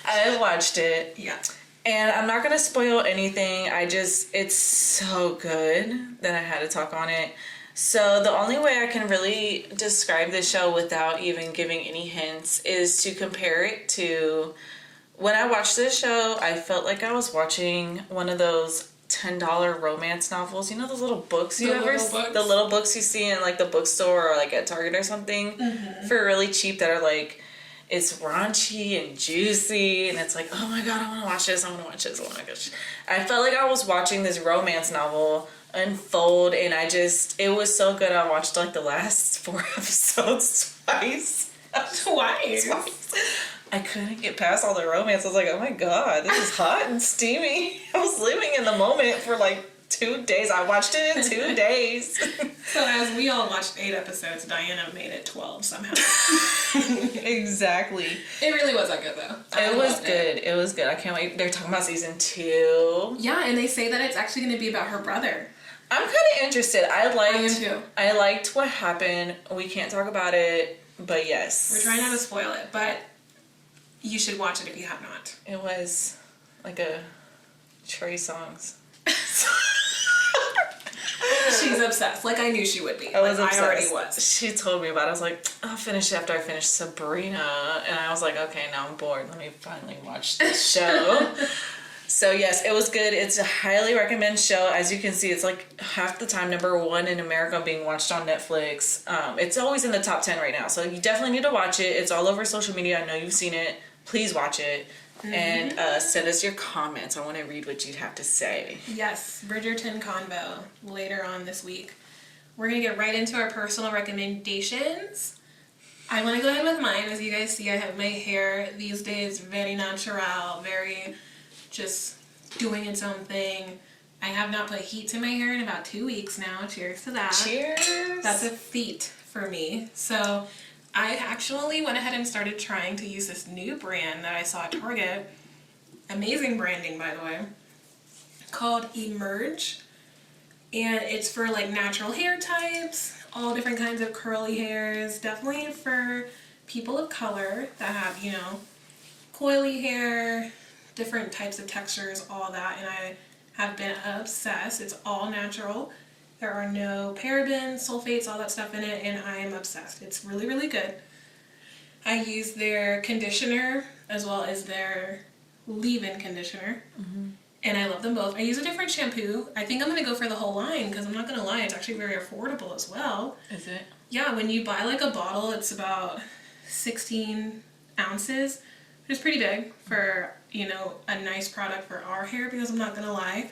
I watched it. Yeah. And I'm not going to spoil anything. It's so good that I had to talk on it. So the only way I can really describe this show without even giving any hints is to compare it to when I watched this show. I felt like I was watching one of those $10 romance novels. You know those little books the little books you see in the bookstore or at Target or something for really cheap that are it's raunchy and juicy, and it's oh my god, I want to watch this. Oh my gosh. I felt like I was watching this romance novel unfold, and it was so good. I watched the last 4 episodes twice. I couldn't get past all the romance. I was oh my god, this is hot and steamy. I was living in the moment for 2 days. I watched it in 2 days. So as we all watched 8 episodes, Diana made it 12 somehow. Exactly. It really was that good though. It was good. It was good. I can't wait. They're talking about season 2. Yeah, and they say that it's actually going to be about her brother. I'm kind of interested. I am too. I liked what happened. We can't talk about it, but yes. We're trying not to spoil it, but you should watch it if you have not. It was a Trey Songz. She's obsessed. I knew she would be. I was obsessed. I already was. She told me about it. I was I'll finish it after I finish Sabrina. And I was okay, now I'm bored. Let me finally watch this show. So yes, it was good. It's a highly recommend show. As you can see, it's like half the time #1 in America being watched on Netflix. It's always in the top 10 right now. So you definitely need to watch it. It's all over social media. I know you've seen it. Please watch it. And send us your comments. I want to read what you'd have to say. Yes, Bridgerton convo later on this week. We're going to get right into our personal recommendations. I want to go ahead with mine. As you guys see, I have my hair these days very natural, very just doing its own thing. I have not put heat to my hair in about 2 weeks now. Cheers to that. Cheers. That's a feat for me. So I actually went ahead and started trying to use this new brand that I saw at Target. Amazing branding, by the way. Called Emerge. And it's for like natural hair types, all different kinds of curly hairs. Definitely for people of color that have, you know, coily hair, different types of textures, all that. And I have been obsessed. It's all natural. There are no parabens, sulfates, all that stuff in it, and I am obsessed. It's really, really good. I use their conditioner as well as their leave-in conditioner, and I love them both. I use a different shampoo. I think I'm going to go for the whole line because I'm not going to lie, it's actually very affordable as well. Is it? Yeah, when you buy like a bottle, it's about 16 ounces, which is pretty big for, you know, a nice product for our hair because I'm not going to lie.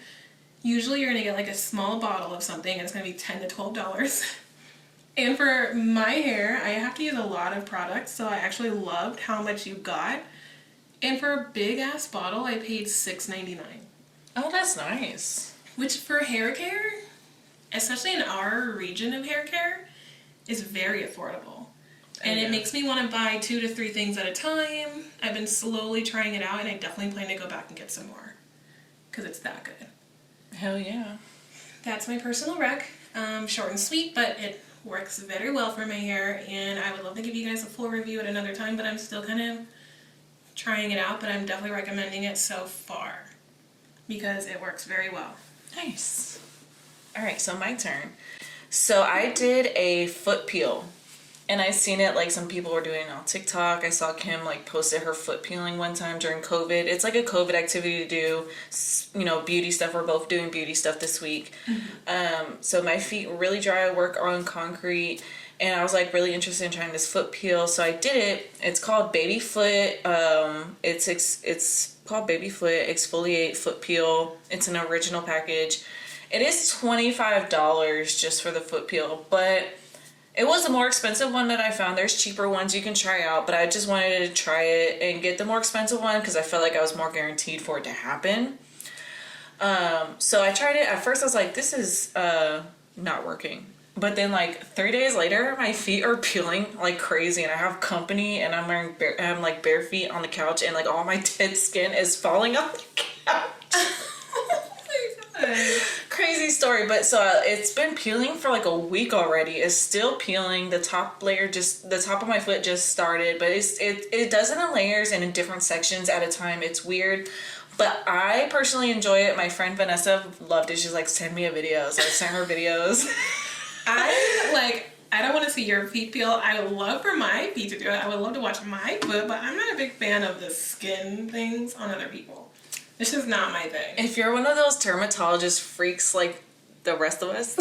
Usually you're going to get like a small bottle of something and it's going to be $10 to $12. And for my hair, I have to use a lot of products, so I actually loved how much you got. And for a big ass bottle, I paid $6.99. Oh, that's nice. Which for hair care, especially in our region of hair care, is very affordable. And it makes me want to buy 2 to 3 things at a time. I've been slowly trying it out, and I definitely plan to go back and get some more because it's that good. Hell yeah. That's my personal rec. Short and sweet, but it works very well for my hair, and I would love to give you guys a full review at another time, but I'm still kind of trying it out, but I'm definitely recommending it so far because it works very well. Nice. All right, so my turn. So I did a foot peel, and I seen it like some people were doing it on TikTok. I saw Kim like posted her foot peeling one time during COVID. It's like a COVID activity to do, you know, beauty stuff. We're both doing beauty stuff this week. So my feet were really dry. I work on concrete, and I was like really interested in trying this foot peel. So I did it. It's called Baby Foot. It's called Baby Foot Exfoliate Foot Peel. It's an original package. It is $25 just for the foot peel, but it was a more expensive one that I found. There's cheaper ones you can try out, but I just wanted to try it and get the more expensive one because I felt like I was more guaranteed for it to happen. So I tried it. At first I was like, this is not working. But then like 3 days later, my feet are peeling like crazy, and I have company, and I'm wearing I'm like bare feet on the couch, and like all my dead skin is falling off the couch. Oh my god. Crazy story, but so it's been peeling for like a week already. It's still peeling. The top layer the top of my foot just started, but it does it in layers and in different sections at a time. It's weird, but I personally enjoy it. My friend Vanessa loved it. She's like, send me a video. So I sent her videos. I don't want to see your feet peel. I would love for my feet to do it. I would love to watch my foot, but I'm not a big fan of the skin things on other people. It's just not my thing. If you're one of those dermatologist freaks like the rest of us,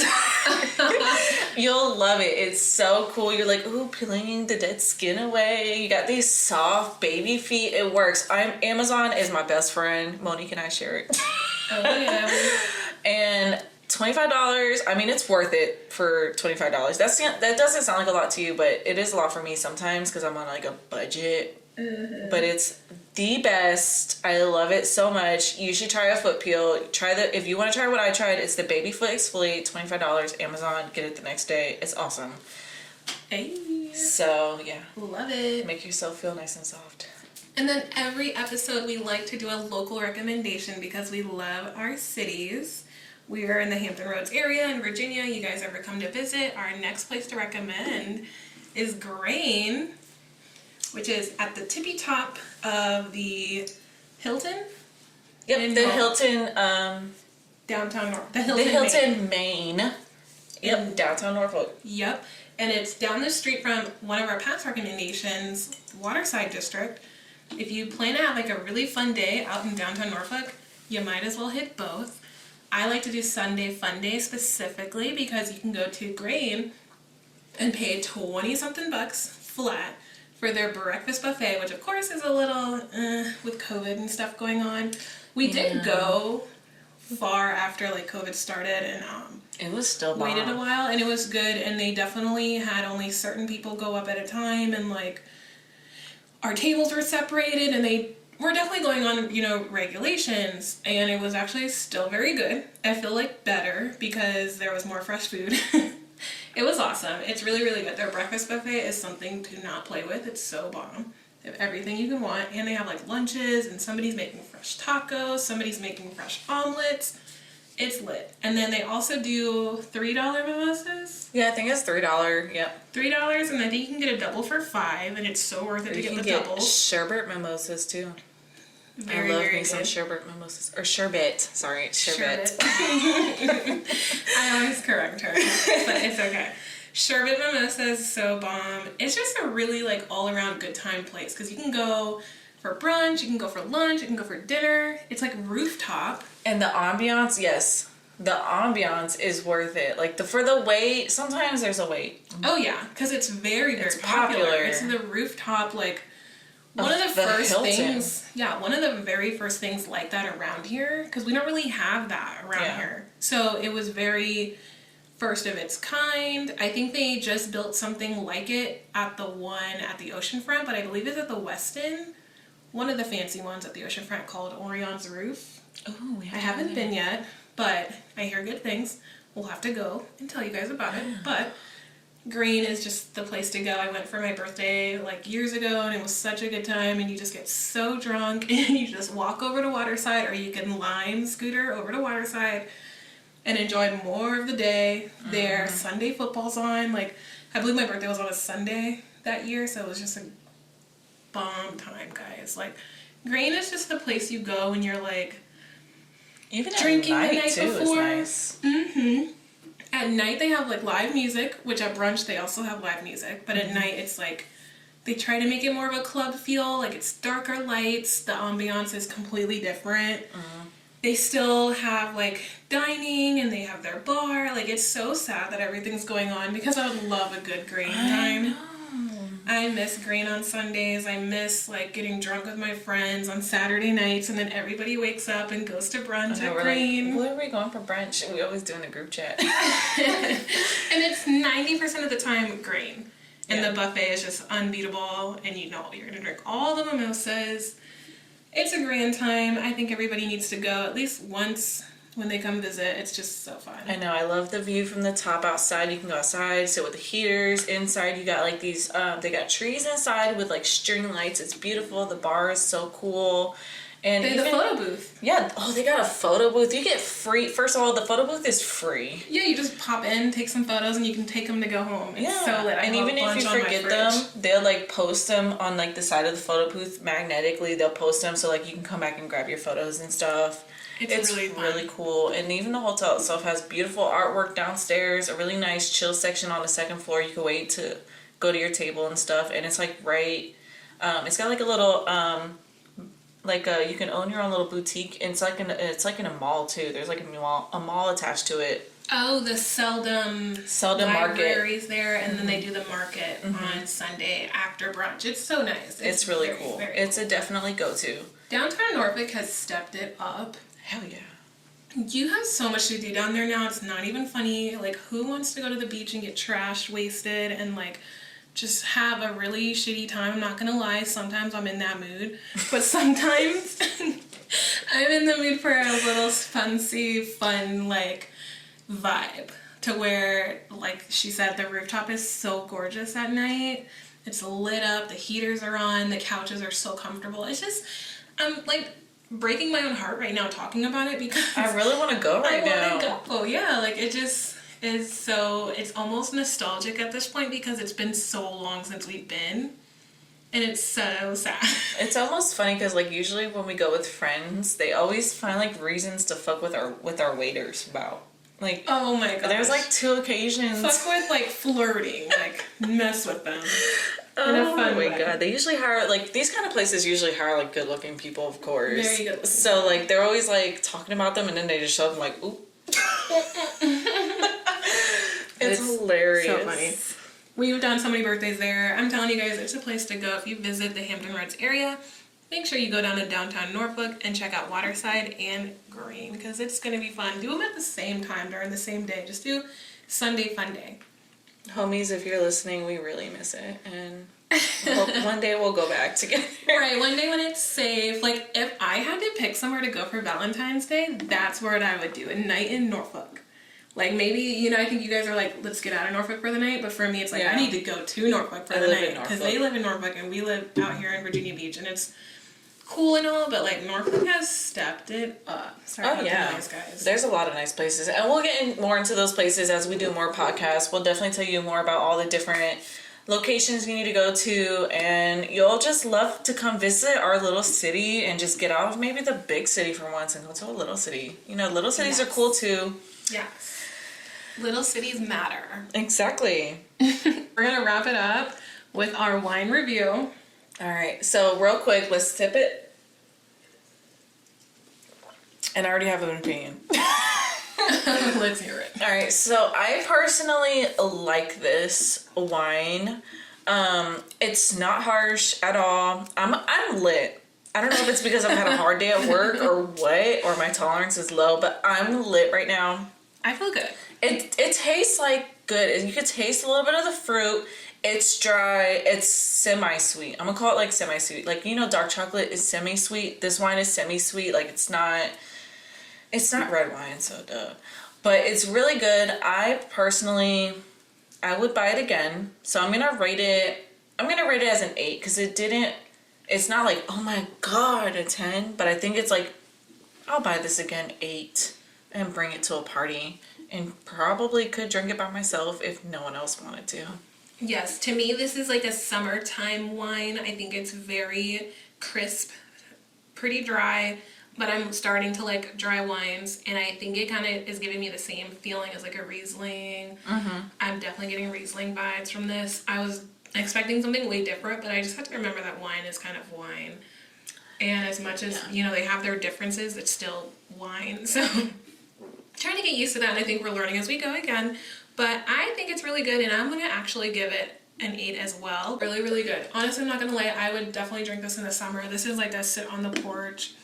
you'll love it. It's so cool. You're like, ooh, peeling the dead skin away. You got these soft baby feet. It works. Amazon is my best friend. Monique and I share it. Oh yeah. And $25. I mean, it's worth it for $25. That doesn't sound like a lot to you, but it is a lot for me sometimes because I'm on like a budget. But it's the best. I love it so much. You should try a foot peel. If you want to try what I tried, it's the Baby Foot Exfoliate, $25, Amazon. Get it the next day. It's awesome. Hey. So yeah, Love it. make yourself feel nice and soft. And then every episode we like to do a local recommendation because we love our cities. We are in the Hampton Roads area in Virginia. You guys ever come to visit? Our next place to recommend is Grain, which is at the tippy top of the Hilton. Yep, the Hilton. Downtown North. The Hilton, Maine. Yep, downtown Norfolk. Yep, and it's down the street from one of our past recommendations, Waterside District. If you plan to have like a really fun day out in downtown Norfolk, you might as well hit both. I like to do Sunday Fun Day specifically because you can go to Grain and pay 20-something bucks flat for their breakfast buffet, which of course is a little with COVID and stuff going on. We did go far after like COVID started, and it was still bomb. Waited a while, and it was good. And they definitely had only certain people go up at a time, and like our tables were separated, and they were definitely going on, you know, regulations. And it was actually still very good. I feel like better because there was more fresh food. It was awesome. It's really, really good. Their breakfast buffet is something to not play with. It's so bomb. They have everything you can want. And they have like lunches, and somebody's making fresh tacos. Somebody's making fresh omelets. It's lit. And then they also do $3 mimosas. Yeah, I think it's $3. Yep. $3, and I think you can get a double for $5, and it's so worth it to get the doubles. Sherbet mimosas too. Very, I love very me some good. sherbet mimosas. Or sherbet. Sorry, it's sherbet. I always correct her, but it's okay. Sherbet mimosa is so bomb. It's just a really like all around good time place because you can go for brunch, you can go for lunch, you can go for dinner. It's like rooftop. And the ambiance, yes. The ambiance is worth it. Like for the wait, sometimes there's a wait. Oh yeah, because it's very, very It's popular. popular. It's the rooftop, like one of the first Hilton. things. Yeah, one of the very first things like that around here, because we don't really have that around here. So it was very first of its kind. I think they just built something like it at the one at the oceanfront, but I believe it's at the Westin. One of the fancy ones at the oceanfront called Orion's Roof. Oh, I haven't been yet, but I hear good things. We'll have to go and tell you guys about it. But Green is just the place to go. I went for my birthday like years ago, and it was such a good time, and you just get so drunk and you just walk over to Waterside, or you can Lime scooter over to Waterside and enjoy more of the day there. Sunday football's on. Like, I believe my birthday was on a Sunday that year, so it was just a bomb time, guys. Like, Green is just the place you go when you're like even drinking at night the night too before. is nice. At night they have like live music, which at brunch they also have live music, but at night it's like they try to make it more of a club feel. Like, it's darker lights, the ambiance is completely different. They still have like dining, and they have their bar. Like, it's so sad that everything's going on because I would love a good Green time. I miss Green on Sundays. I miss like getting drunk with my friends on Saturday nights, and then everybody wakes up and goes to brunch at Green. Like, where are we going for brunch? We always do in the group chat. And it's 90% of the time Green. And the buffet is just unbeatable, and you know you're gonna drink all the mimosas. It's a grand time. I think everybody needs to go at least once when they come visit. It's just so fun. I know. I love the view from the top outside. You can go outside, sit with the heaters. Inside, you got like these, they got trees inside with like string lights. It's beautiful. The bar is so cool. And They have the photo booth. Yeah. Oh, they got a photo booth. You get free. First of all, the photo booth is free. Yeah, you just pop in, take some photos, and you can take them to go home. It's so lit. I and have even a bunch if you on my forget fridge. them, they'll like post them on like the side of the photo booth magnetically. They'll post them so like you can come back and grab your photos and stuff. It's really fun. really cool. And even the hotel itself has beautiful artwork downstairs, a really nice chill section on the second floor. You can wait to go to your table and stuff. And it's like right, it's got like a little, you can own your own little boutique. And it's like in a mall too. There's like a mall attached to it. Oh, the Seldom libraries market there, and then they do the market on Sunday after brunch. It's so nice. It's really very, cool. very It's cool. a definitely go-to. Downtown Norfolk has stepped it up. Hell yeah. You have so much to do down there now. It's not even funny. Like, who wants to go to the beach and get trashed, wasted, and like just have a really shitty time? I'm not gonna lie. Sometimes I'm in that mood, but sometimes I'm in the mood for a little fun like vibe to where, like she said, the rooftop is so gorgeous at night. It's lit up. The heaters are on. The couches are so comfortable. It's just, I'm like breaking my own heart right now talking about it because I really want to go right now. I want to go. Yeah, like it just is so, it's almost nostalgic at this point because it's been so long since we've been. And it's so sad. It's almost funny because like usually when we go with friends, they always find like reasons to fuck with our waiters about. Like, oh my god. There's like 2 occasions. Fuck with like flirting, like mess with them. in a fun way. Oh my god, they usually hire, like, these kind of places usually hire, like, good looking people, of course. Very good looking. So, like, they're always, like, talking about them, and then they just show them, like, oop. It's hilarious. So funny. We've done so many birthdays there. I'm telling you guys, it's a place to go if you visit the Hampton Roads area. Make sure you go down to downtown Norfolk and check out Waterside and Green, because it's going to be fun. Do them at the same time during the same day. Just do Sunday Fun Day. Homies, if you're listening, we really miss it, and one day we'll go back together. Right, one day when it's safe. Like, if I had to pick somewhere to go for Valentine's Day, that's where I would do. A night in Norfolk. Like, maybe, you know, I think you guys are like, let's get out of Norfolk for the night. But for me, it's like, Yeah. I need to go to Norfolk for the night. Because they live in Norfolk and we live out here in Virginia Beach. And it's cool and all, but like, Norfolk has stepped it up. Sorry about the noise, guys. There's a lot of nice places. And we'll get more into those places as we do more podcasts. We'll definitely tell you more about all the different locations you need to go to. And you'll just love to come visit our little city and just get out of maybe the big city for once and go to a little city. You know, little cities are cool too. Yes. Little cities matter. Exactly. We're going to wrap it up with our wine review. All right. So real quick, let's sip it. And I already have an opinion. Let's hear it. All right. So I personally like this wine. It's not harsh at all. I'm lit. I don't know if it's because I've had a hard day at work or what, or my tolerance is low, but I'm lit right now. I feel good. It tastes like good. You could taste a little bit of the fruit. It's dry. It's semi-sweet. I'm gonna call it like semi-sweet. Like, you know, dark chocolate is semi-sweet. This wine is semi-sweet. Like, it's not red wine, so duh. But it's really good. I would buy it again. So I'm gonna rate it as an 8 because it's not like, oh my god, a 10, but I think it's like, I'll buy this again, 8, and bring it to a party. And probably could drink it by myself if no one else wanted to. Yes, to me this is like a summertime wine. I think it's very crisp, pretty dry, but I'm starting to like dry wines, and I think it kind of is giving me the same feeling as like a Riesling. Mm-hmm. I'm definitely getting Riesling vibes from this. I was expecting something way different, but I just have to remember that wine is kind of wine. And as much as, you know, they have their differences, it's still wine. So trying to get used to that, and I think we're learning as we go again. But I think it's really good, and I'm going to actually give it an 8 as well. Really, really good. Honestly, I'm not going to lie, I would definitely drink this in the summer. This is like a sit on the porch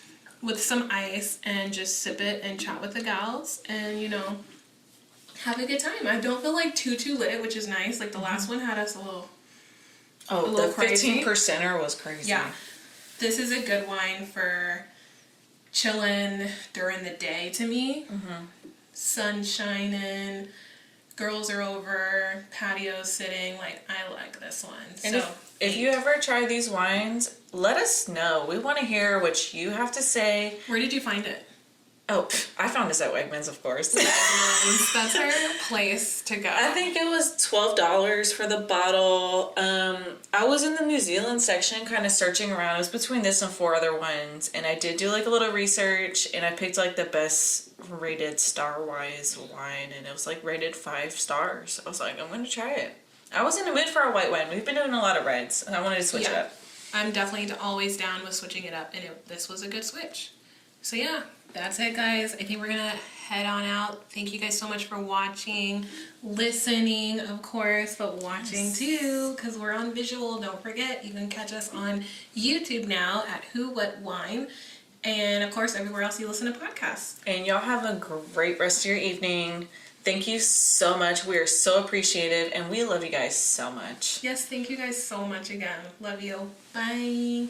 with some ice and just sip it and chat with the gals and, you know, have a good time. I don't feel like too lit, which is nice. Like the last one had us a little the crazy. 15%er was crazy. Yeah. This is a good wine for chilling during the day to me. Mm-hmm. Sun shining, girls are over, patio sitting. Like, I like this one. And so if you ever try these wines, let us know. We want to hear what you have to say. Where did you find it? Oh, I found this at Wegmans, of course. Wegmans. That's our place to go. I think it was $12 for the bottle. I was in the New Zealand section kind of searching around. It was between this and 4 other ones. And I did do like a little research, and I picked like the best rated star-wise wine, and it was like rated 5 stars. I was like, I'm going to try it. I was in the mood for a white wine. We've been doing a lot of reds, and I wanted to switch it up. I'm definitely always down with switching it up, and this was a good switch. So yeah, that's it, guys. I think we're gonna head on out. Thank you guys so much for watching, listening, of course, but watching too, because we're on visual. Don't forget, you can catch us on YouTube now at Who What Wine, and of course everywhere else you listen to podcasts. And y'all have a great rest of your evening. Thank you so much. We are so appreciative, and we love you guys so much. Yes, thank you guys so much again. Love you. Bye.